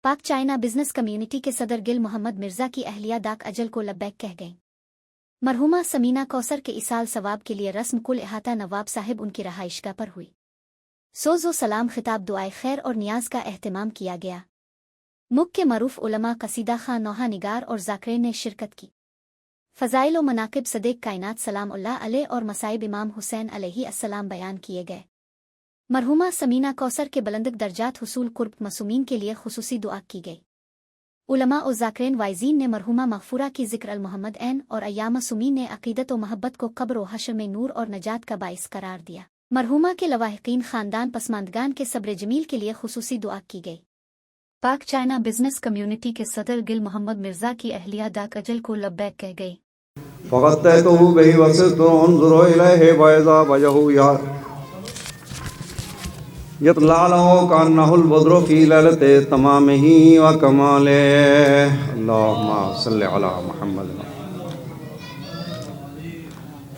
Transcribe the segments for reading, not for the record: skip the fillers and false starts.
پاک China business community کے صدر گل محمد مرزا کی اہلیہ ڈاک اجل کو لبیک کہہ گئیں۔ مرحومہ سمینہ کوثر کے ایصال ثواب کے لیے رسم کل احاطہ نواب صاحب ان کی رہائش گاہ پر ہوئی۔ سوز و سلام خطاب دعائے خیر اور نیاز کا اہتمام کیا گیا۔ ملک کے معروف علماء قصیدہ خان نوحہ نگار اور ذاکرین نے شرکت کی۔ فضائل و مناقب صدیق کائنات سلام اللہ علیہ اور مصائب امام حسین علیہ السلام بیان کیے گئے۔ مرحومہ سمینہ کوثر کے بلندک درجات حصول قرب معصومین کے لیے خصوصی دعا کی گئی۔ علماء و ذاکرین وائزین نے مرحومہ مغفورہ کی ذکر المحمد عین اور ایام سمین نے عقیدت و محبت کو قبر و حشر میں نور اور نجات کا باعث قرار دیا۔ مرحومہ کے لواحقین خاندان پسماندگان کے صبر جمیل کے لیے خصوصی دعا کی گئی۔ پاک چائنا بزنس کمیونٹی کے صدر گل محمد مرزا کی اہلیہ ڈاک اجل کو لبیک کہہ گئی۔ فغطيته به وسط انظر إليه فإذا وجهه يطلع له كأنه البدر في ليلة تمامه وكماله اللهم صل على محمد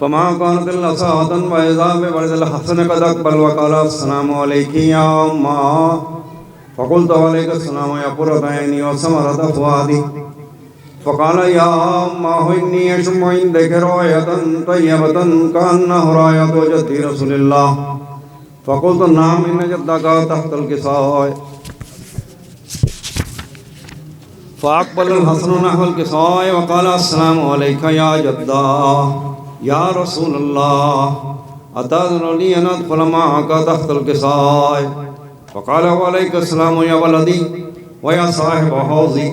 فما كانت إلا ساعة وإذا بولد الحسن قد أقبل وقال السلام عليك يا أمّا فقلت عليك السلام يا قرة عيني وثمرة فؤادي فقال يا أمّا إني أشم عندك راية طيبة كأنها راية جد رسول الله فقلت نعم إن جدك تحت الكساء فأقبل الحسن نحو الكساء وقال السلام عليك يا جدا يا رسول الله أتأذن لي أن أدخل معك تحت الكساء فقال وعليك السلام يا ولدي ويا صاحب حوضي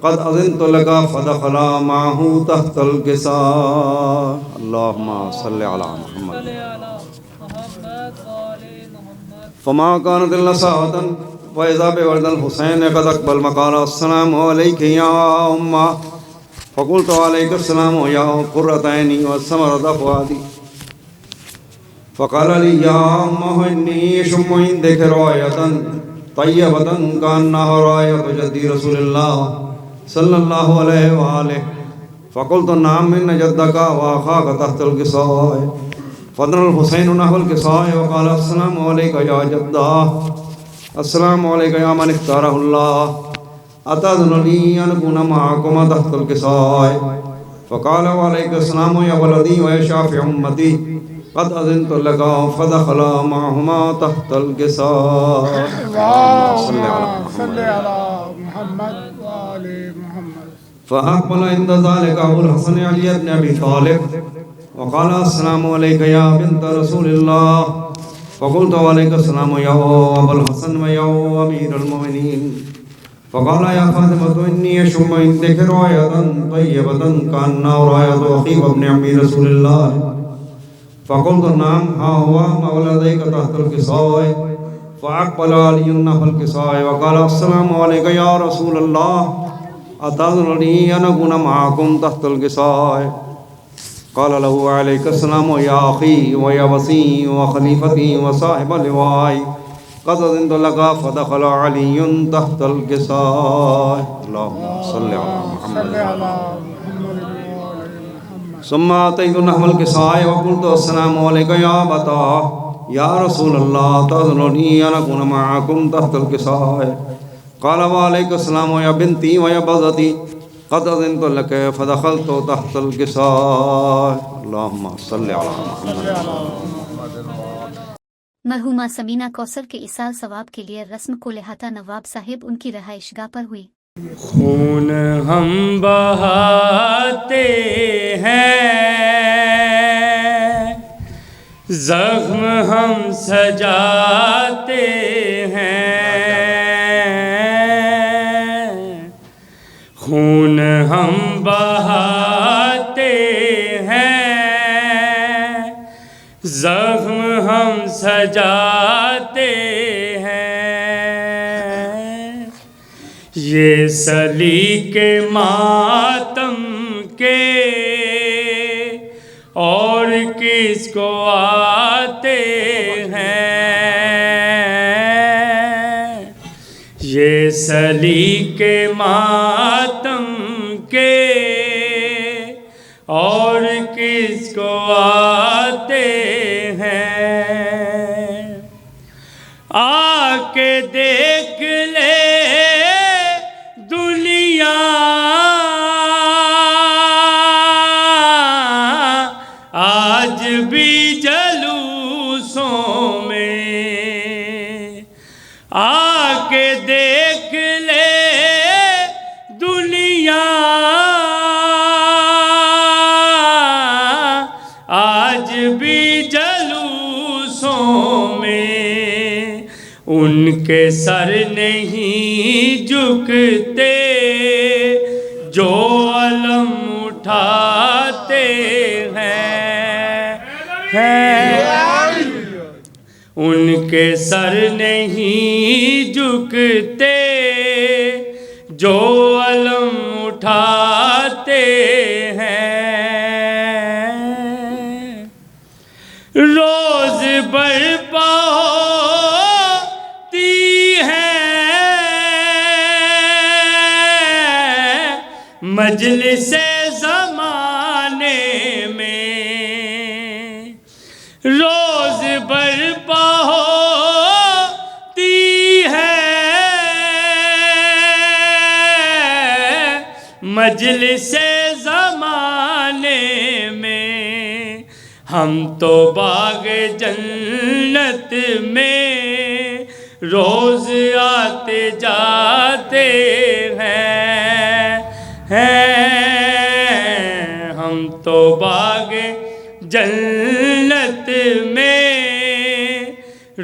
قد أذنت لك فدخل معه تحت الكساء اللهم صل على محمد فما كانت إلا ساعة وإذا بولد الحسين قد أقبل وقال السلام عليك يا أمّا فقلت عليك السلام يا قرة عيني وثمرة فؤادي فقال لي يا أمّا إني أشم عندك راية طيبة كأنها راية جد رسول الله صلى الله عليه وآله فقلت نعم إن جدك وأخاك تحت الكساء فدنا الحسين نحو الكساء وقال السلام عليك يا جدا السلام عليك يا من اختاره الله أتأذن لي أن أكون معكما تحت الكساء فقال وعليك السلام يا ولدي ويا شافع أمتي قد أذنت لك فدخل معهما تحت الكساء اللهم صل على محمد وآل محمد فأقبل عند ذلك أبو الحسن علي بن أبي طالب وقال السلام عليك يا بنت رسول الله فقلت وعليك السلام يا أبا الحسن ويا أمير المؤمنين فقال يا فاطمة إني أشم عندك راية طيبة كأنها راية أخيك وابن عمي رسول الله فقلت نعم ها هو مولديك تحت الكساء فأقبل علي نحو الكساء وقال السلام عليك يا رسول الله أتأذن لي أن أكون معكم تحت الكساء قال له عليك السلام يا أخي ويا وصي وخليفتي وصاحب اللواء قد أذنت لك فدخل علي تحت الكساء اللهم صل على محمد ثم أتيت نحو الكساء وقلت السلام عليك يا أبتا يا رسول الله تأذن لي أن أكون معكم تحت الكساء قال وعليك السلام يا بنتي ويا بذتي قد أذنت لك فدخلت تحت الكساء اللهم صل على محمد مرحومہ سمینہ کوثر کے ایصال ثواب کے لیے رسم کو احاطہ نواب صاحب ان کی رہائش گاہ پر ہوئی۔ خون ہم بہاتے ہیں، زخم ہم سجاتے ہیں، خون ہم بہاتے ہیں، زخم ہم سجاتے ہیں، یہ سلیق ماتم کے اور کس کو آتے ہیں، یہ سلیق ماتم کے اور کس کو آتے ہیں، آ کے دیکھ لے کے سر نہیں جھکتے جو علم اٹھاتے ہیں ان کے سر نہیں جھکتے جو علم اٹھاتے ہیں روز برپا ہوتی ہے مجلس زمانے میں روز برپا ہوتی ہے مجلس زمانے میں ہم تو باغ جنت میں روز آتے جاتے ہیں ہم تو باغ جنت میں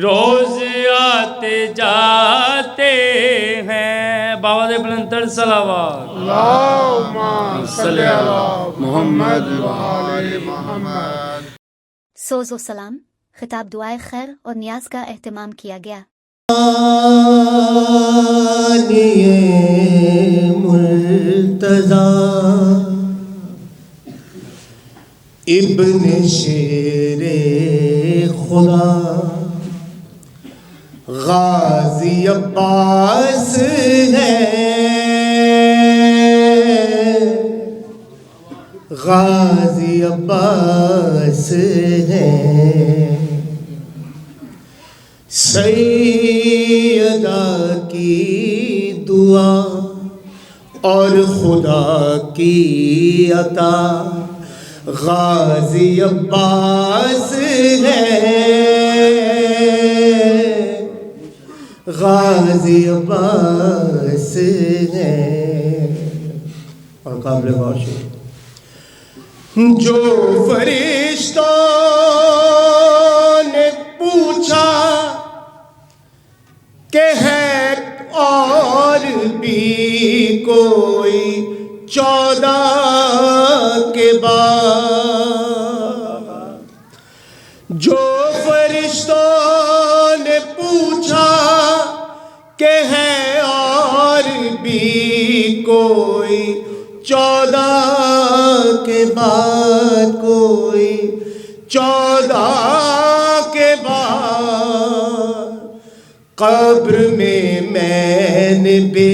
روز آتے جاتے ہیں باواد بلندر صلوات اللہم صلی علی محمد وآل محمد. سوز و سلام خطاب دعائے خیر اور نیاز کا اہتمام کیا گیا. مرتضی ابن شیر خدا غازی عباس ہے غازی عباس ہے سیدہ کی دعا اور خدا کی عطا غازی عباس ہے غازی عباس ہے. اور قابل غور جو فرشتوں نے پوچھا کہ ہے اور بھی کوئی 14 کے بعد جو فرشتوں نے پوچھا کہ ہے اور بھی کوئی 14 کے بعد کوئی 14 کے بعد قبر میں نے بے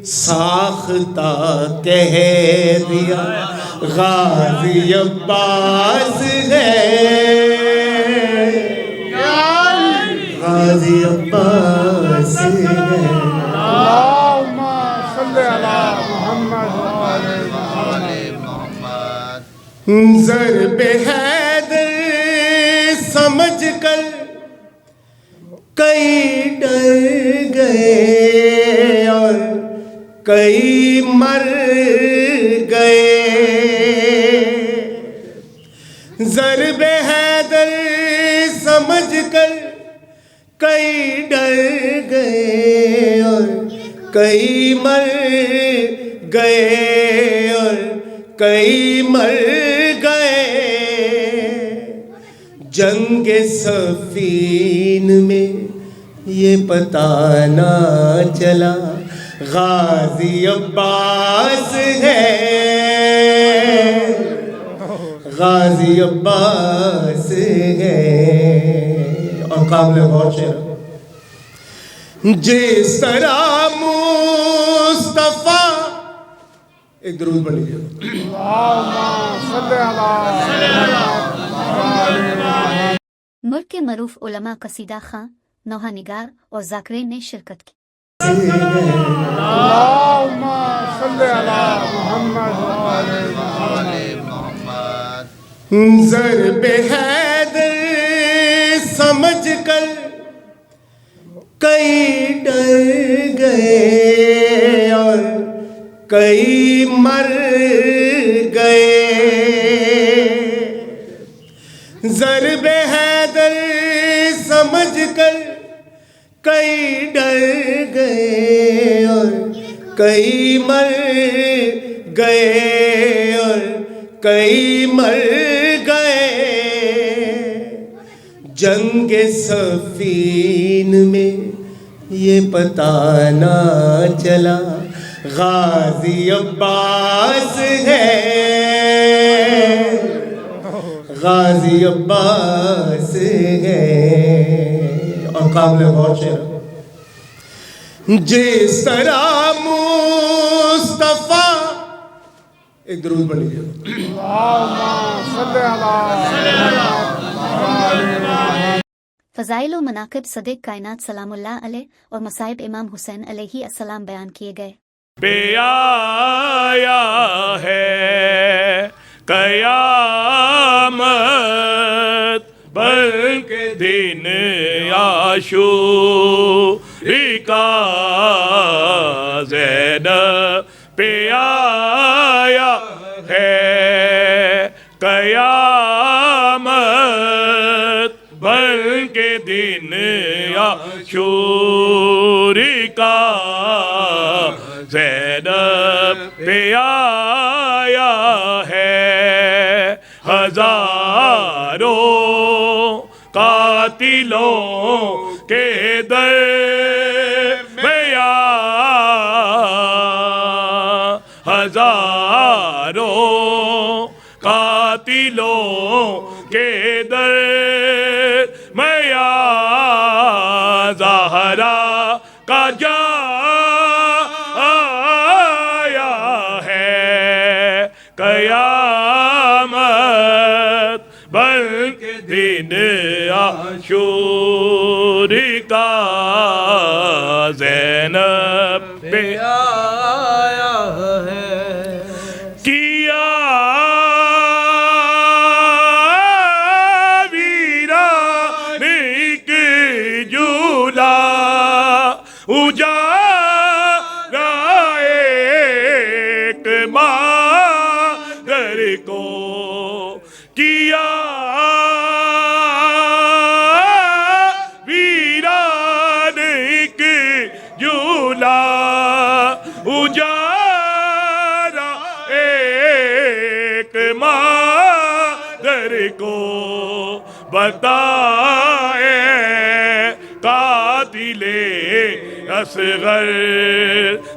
ساختہ کہہ دیا غازی عباس ہے غازی عباس ہے. اللہم صلی علی محمد وآل محمد. ضرب حیدر سمجھ کر کئی ڈر گئے اور کئی مر گئے ضرب حیدر سمجھ کر کئی ڈر گئے اور کئی مر گئے اور کئی مر گئے جنگ صفین میں یہ پتہ نہ چلا غازی عباس ہے غازی عباس ہے. اور قابل غور شعر جس طرح مصطفیٰ ایک درود پڑھ لیجیے اللہم صلی علی محمد وآل محمد. ملک کے معروف علماء قصیدہ خاں نوحہ نگار اور ذاکرین نے شرکت کی. اللہم صلی علی محمد وآل محمد. ضرب حیدر سمجھ کر کئی ڈر گئے اور کئی مر گئے ضرب حیدر سمجھ کر کئی ڈر کئی مر گئے اور کئی مر گئے، جنگ صفین میں یہ پتہ نہ چلا غازی عباس ہے، غازی عباس ہے۔ اور قابل غور شعر، جس طرح مصطفیٰ، ایک درود پڑھ لیجیے، فضائل و مناقب صدق کائنات سلام اللہ علیہ اور مصائب امام حسین علیہ السلام بیان کیے گئے۔ پہ آیا ہے قیامت بلکہ دن عاشوری کا، زینب پہ آیا ہے قیامت بلکہ دن عاشوری کا، زینب پہ آیا ہے ہزاروں قاتلوں کے درمیان، ہزاروں قاتلوں کے درمیان، زہرا کا قیامت بلکہ دن عاشوری کا، زینب پہ آیا ہے۔ کیا ویران کی جولا اجالا ایک مادر کو، کیا ویران کی جولا اجالا ایک مادر کو، بتائے قاتل اصغر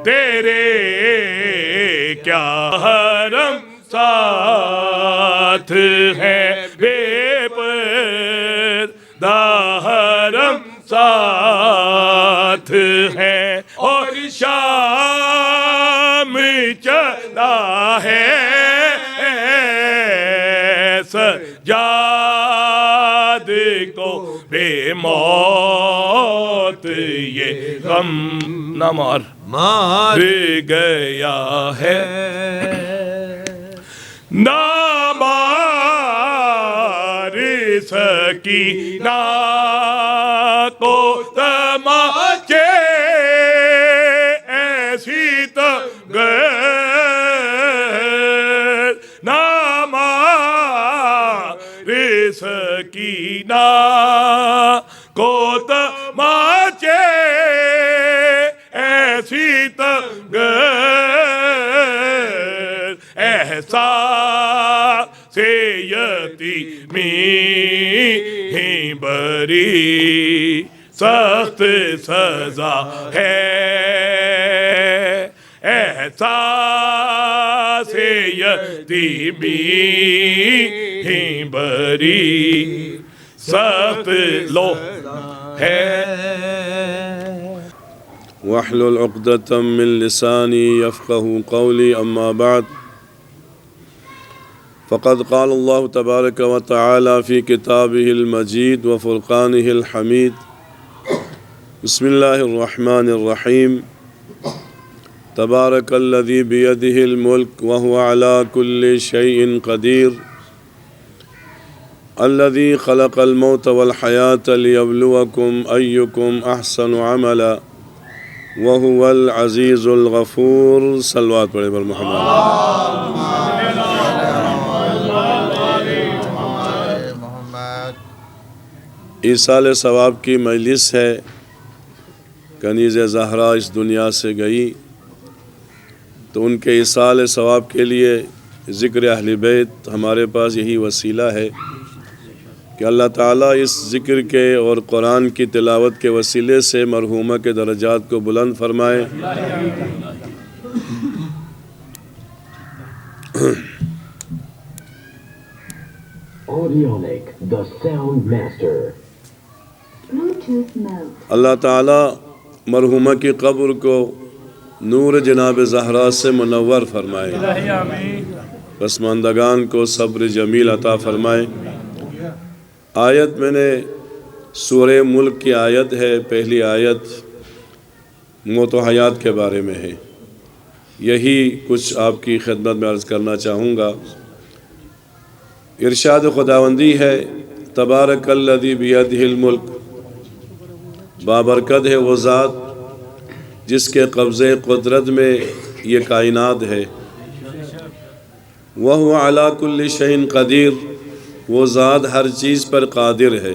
تیرے کیا حرم ساتھ ہے، بے پردہ حرم ساتھ ہے، اور شام چلا ہے سجاد کو بے موت یہ غم نہ مار گیا ہے، نہ مار سکینہ کو تماچے ایسی تگر، نہ مار سکینہ کو تماچے ایسی تگر، احساس یتیمی ہی بری سخت سزا ہے، احساس یتیمی ہی بری سخت لو ہے۔ واحلل عقدة من لساني يفقه قولي، أما بعد، فقد قال الله تبارك وتعالى في كتابه المجيد وفرقانه الحميد، بسم الله الرحمن الرحيم، تبارك الذي بيده الملك وهو على كل شيء قدير، الذي خلق الموت والحياة ليبلوكم أيكم أحسن عملا وهو العزيز الغفور۔ صلوات پڑھے بر محمد۔ ایصال ثواب کی مجلس ہے، کنیز زہرا اس دنیا سے گئی، تو ان کے ایصال ثواب کے لیے ذکر اہل بیت ہمارے پاس یہی وسیلہ ہے کہ اللہ تعالیٰ اس ذکر کے اور قرآن کی تلاوت کے وسیلے سے مرحومہ کے درجات کو بلند فرمائے۔ Audionic, the sound master. Bluetooth mode. اللہ تعالیٰ مرحومہ کی قبر کو نور جناب زہرا سے منور فرمائے، پسماندگان کو صبر جمیل عطا فرمائے۔ آیت میں نے سورہ ملک کی آیت ہے، پہلی آیت موت و حیات کے بارے میں ہے، یہی کچھ آپ کی خدمت میں عرض کرنا چاہوں گا۔ ارشاد خداوندی ہے تبارک الذی بیدہ الملک، بابرکت ہے وہ ذات جس کے قبضے قدرت میں یہ کائنات ہے، وَهُوَ عَلَى كُلِّ شَيْءٍ قدیر، وہ ذات ہر چیز پر قادر ہے،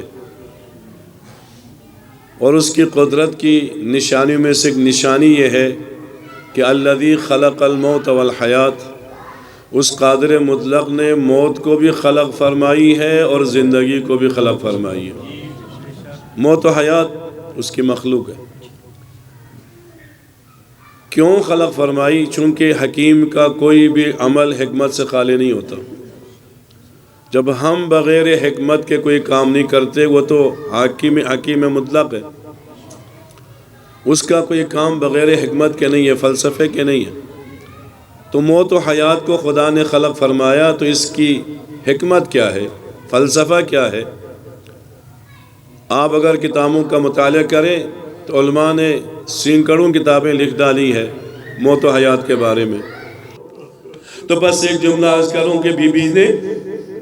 اور اس کی قدرت کی نشانیوں میں سے ایک نشانی یہ ہے کہ الذی خلق الموت والحیات، اس قادر مطلق نے موت کو بھی خلق فرمائی ہے اور زندگی کو بھی خلق فرمائی ہے۔ موت و حیات اس کی مخلوق ہے۔ کیوں خلق فرمائی؟ چونکہ حکیم کا کوئی بھی عمل حکمت سے خالی نہیں ہوتا۔ جب ہم بغیر حکمت کے کوئی کام نہیں کرتے، وہ تو حکیم مطلق ہے، اس کا کوئی کام بغیر حکمت کے نہیں ہے، فلسفے کے نہیں ہے۔ تو موت و حیات کو خدا نے خلق فرمایا تو اس کی حکمت کیا ہے، فلسفہ کیا ہے؟ آپ اگر کتابوں کا مطالعہ کریں تو علماء نے سینکڑوں کتابیں لکھ ڈالی ہے موت و حیات کے بارے میں۔ تو بس ایک جملہ عرض کروں کہ بی بی نے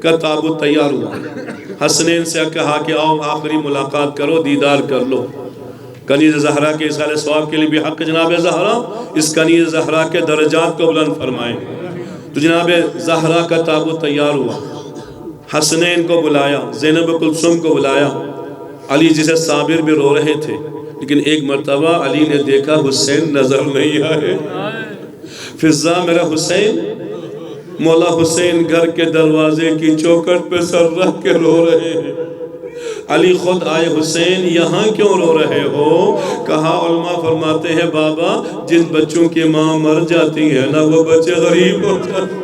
کا تابوت تیار ہوا، حسنین سے کہا کہ آؤ آخری ملاقات کرو، دیدار کر لو۔ کنیز زہرا کے ایصال ثواب کے لیے بھی حق جناب زہرا اس کنیز زہرا کے درجات کو بلند فرمائیں۔ تو جناب زہرا کا تابوت تیار ہوا، حسنین کو بلایا، زینب کلثوم کو بلایا، علی جسے صابر بھی رو رہے تھے، لیکن ایک مرتبہ علی نے دیکھا حسین نظر نہیں آئے۔ فضا میرا حسین، مولا حسین گھر کے دروازے کی چوکھٹ پہ سر رکھ کے رو رہے ہیں۔ علی خود آئے، حسین یہاں کیوں رو رہے ہو؟ کہا علماء فرماتے ہیں بابا جن بچوں کی ماں مر جاتی ہے نا وہ بچے غریب ہو جاتے ہیں۔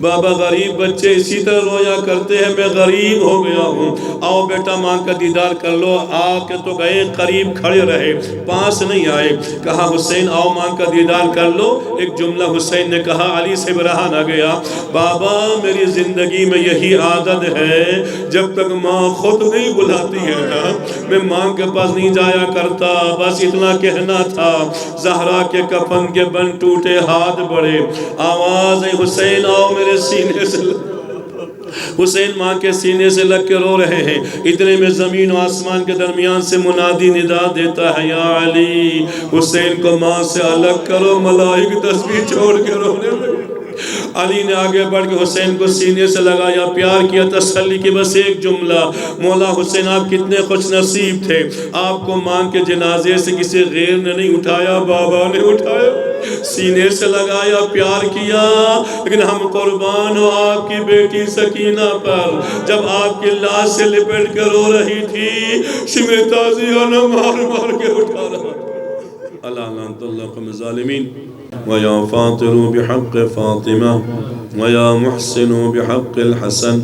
بابا غریب بچے اسی طرح رویا کرتے ہیں، میں غریب ہو گیا ہوں، آؤ بیٹا ماں کا دیدار کر لو۔ آ کے تو گئے، قریب کھڑے رہے، پاس نہیں آئے۔ کہا حسین آؤ ماں کا دیدار کر لو۔ ایک جملہ حسین نے کہا، علی سے بھی رہا نہ گیا، بابا میری زندگی میں یہی عادت ہے، جب تک ماں خود نہیں بلاتی ہے نا میں ماں کے پاس نہیں جایا کرتا۔ بس اتنا کہنا تھا۔ زہرا کے کفن کے بن ٹوٹے، ہاتھ بڑھے، آواز ہے حسین آؤ میرے سینے سے حسین ماں کے سینے سے لگ کے رو رہے ہیں۔ اتنے میں زمین و آسمان کے درمیان سے منادی ندا دیتا ہے، یا علی حسین کو ماں سے الگ کرو، ملائک تسبیح چھوڑ کے رونے لگے۔ علی نے آگے بڑھ کے حسین کو سینے سے لگایا، پیار کیا، تسلی کی، بس ایک جملہ، مولا حسین آپ کتنے خوش نصیب تھے، آپ کو ماں کے جنازے سے کسی غیر نے نہیں اٹھایا، بابا نے اٹھایا، سینے سے لگایا، پیار کیا۔ لیکن ہم قربان ہو آپ کی بیٹی سکینہ پر، جب آپ کی لاش سے لپٹ کر رو رہی تھی، شمع تازیہ نہ مار مار کے اٹھا رہا۔ اللہ لعنت اللہ قوم الظالمین۔ وَيَا فَاطِرُ بِحَقِّ فَاطِمَةِ وَيَا مُحْسِنُ بِحَقِّ الْحَسَنِ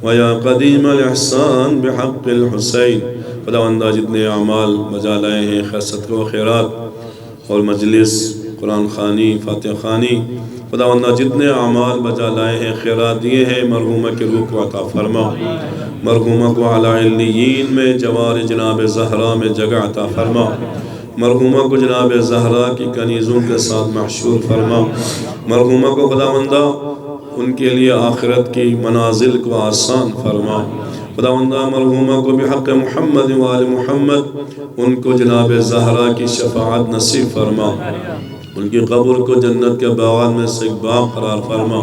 وَيَا قَدِيمَ الْإِحْسَانِ بِحَقِّ الْحُسَيْنِ۔ خداوندہ جتنے اعمال بجا لائے ہیں، خیر صدقہ و خیرات اور مجلس، قرآن خوانی، فاتحہ خوانی، خداوندہ جتنے اعمال بجا لائے ہیں، خیرات دیے ہیں، مرحومہ کی روح کو عطا فرما، مرحومہ کو اعلیٰ علیین میں جوار جناب زہرا میں جگہ عطا فرما، مرحومہ کو جناب زہرا کی کنیزوں کے ساتھ محشور فرما، مرحومہ کو خداوندہ ان کے لیے آخرت کی منازل کو آسان فرما، خداوندہ مرحومہ کو بحق محمد و آل محمد ان کو جناب زہرا کی شفاعت نصیب فرما، ان کی قبر کو جنت کے باغات میں سے ایک باغ قرار فرما،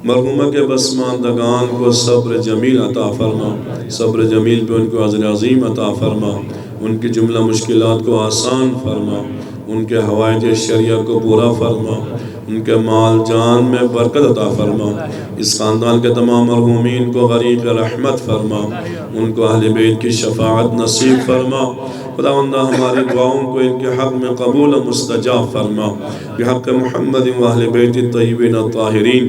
مرحومہ کے پسماندگان کو صبر جمیل عطا فرما، صبر جمیل پہ ان کو اجر عظیم عطا فرما، ان کی جملہ مشکلات کو آسان فرما، ان کے حوائج شریعہ کو پورا فرما، ان کے مال جان میں برکت عطا فرما، اس خاندان کے تمام مرحومین کو غریق رحمت فرما، ان کو اہل بیت کی شفاعت نصیب فرما۔ خداوندہ ہماری دعاؤں کو ان کے حق میں قبول و مستجاب فرما، بحق محمد و اہل بیت الطیبین الطاہرین۔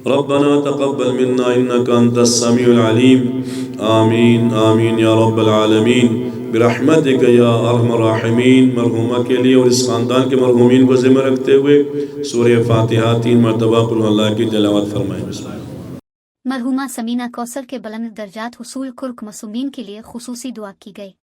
ربنا تقبل منا انك انت السميع العليم، آمین آمین یا رب العالمین برحمتک یا ارحم الراحمین۔ مرحومہ کے لیے اور اس خاندان کے مرحومین کو ذمہ رکھتے ہوئے سورہ فاتحہ 3 مرتبہ قل اللہ کی تلاوت فرمائیں۔ بسم اللہ۔ مرحومہ سمینہ کوثر کے بلند درجات حصول کرک معصومین کے لیے خصوصی دعا کی گئی۔